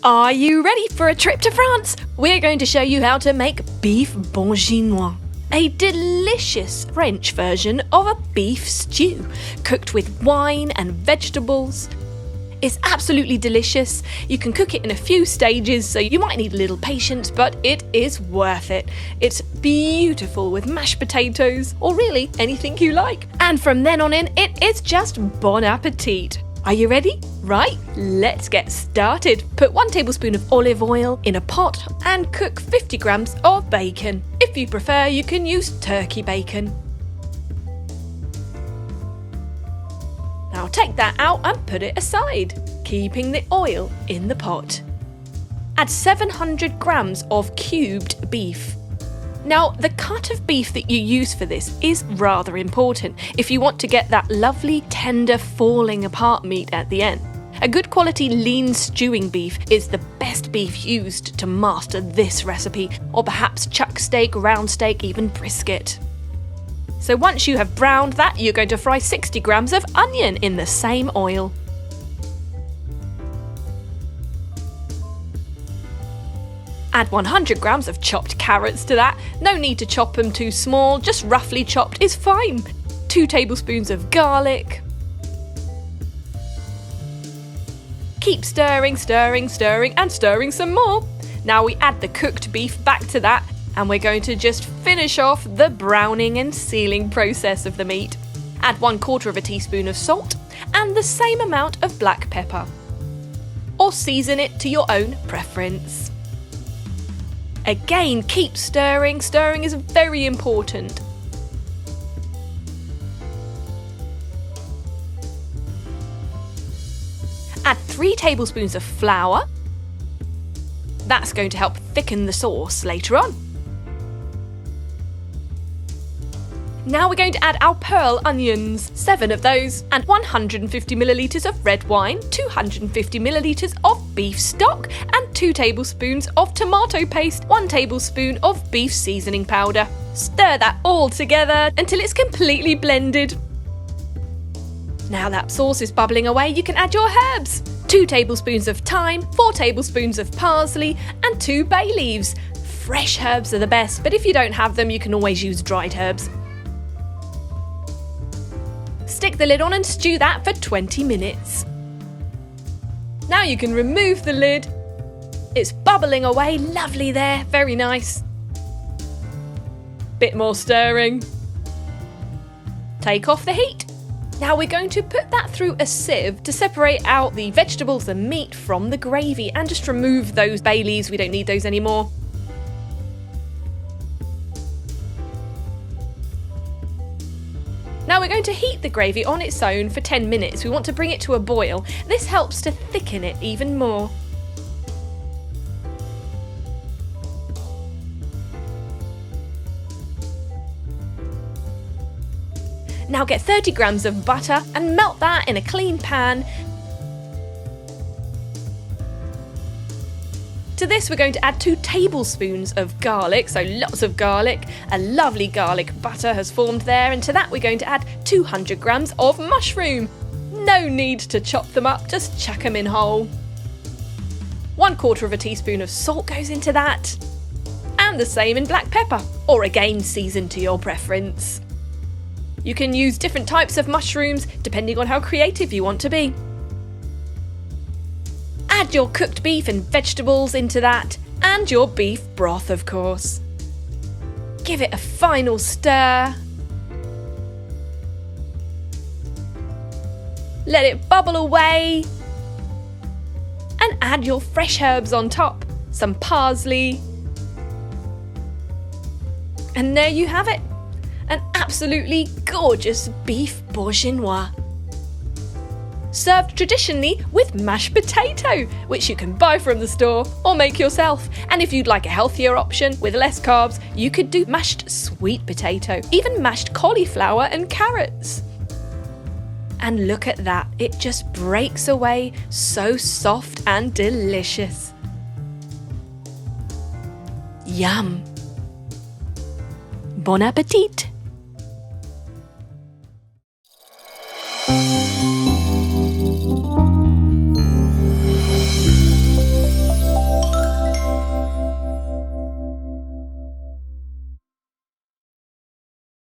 Are you ready for a trip to France? We're going to show you how to make beef bourguignon, a delicious French version of a beef stew, cooked with wine and vegetables. It's absolutely delicious. You can cook it in a few stages, so you might need a little patience, but it is worth it. It's beautiful with mashed potatoes, or really anything you like. And from then on in, it is just bon appetit. Are you ready? Right, let's get started. Put 1 tablespoon of olive oil in a pot and cook 50 grams of bacon. If you prefer, you can use turkey bacon. Now take that out and put it aside, keeping the oil in the pot. Add 700 grams of cubed beef. Now, the cut of beef that you use for this is rather important if you want to get that lovely, tender, falling apart meat at the end. A good quality lean stewing beef is the best beef used to master this recipe, or perhaps chuck steak, round steak, even brisket. So once you have browned that, you're going to fry 60 grams of onion in the same oil. Add 100 grams of chopped carrots to that. No need to chop them too small, just roughly chopped is fine. 2 tablespoons of garlic. Keep stirring, stirring, stirring and stirring some more. Now we add the cooked beef back to that, and we're going to just finish off the browning and sealing process of the meat. Add 1/4 teaspoon of salt and the same amount of black pepper. Or season it to your own preference. Again, keep stirring. Stirring is very important. Add 3 tablespoons of flour. That's going to help thicken the sauce later on. Now we're going to add our pearl onions, 7 of those, and 150 millilitres of red wine, 250 millilitres of beef stock, and 2 tablespoons of tomato paste, 1 tablespoon of beef seasoning powder. Stir that all together until it's completely blended. Now that sauce is bubbling away, you can add your herbs. 2 tablespoons of thyme, 4 tablespoons of parsley, and 2 bay leaves. Fresh herbs are the best, but if you don't have them, you can always use dried herbs. Stick the lid on and stew that for 20 minutes. Now you can remove the lid. It's bubbling away, lovely there, very nice. Bit more stirring. Take off the heat. Now we're going to put that through a sieve to separate out the vegetables and meat from the gravy, and just remove those bay leaves, we don't need those anymore. Now we're going to heat the gravy on its own for 10 minutes. We want to bring it to a boil. This helps to thicken it even more. Now get 30 grams of butter and melt that in a clean pan. To this we're going to add 2 tablespoons of garlic, so lots of garlic. A lovely garlic butter has formed there, and to that we're going to add 200 grams of mushroom. No need to chop them up, just chuck them in whole. 1/4 teaspoon of salt goes into that, and the same in black pepper, or again season to your preference. You can use different types of mushrooms depending on how creative you want to be. Add your cooked beef and vegetables into that, and your beef broth, of course. Give it a final stir. Let it bubble away. And add your fresh herbs on top, some parsley. And there you have it, an absolutely gorgeous beef bourguignon. Served traditionally with mashed potato, which you can buy from the store or make yourself. And if you'd like a healthier option with less carbs, you could do mashed sweet potato, even mashed cauliflower and carrots. And look at that, it just breaks away, so soft and delicious. Yum! Bon appetit!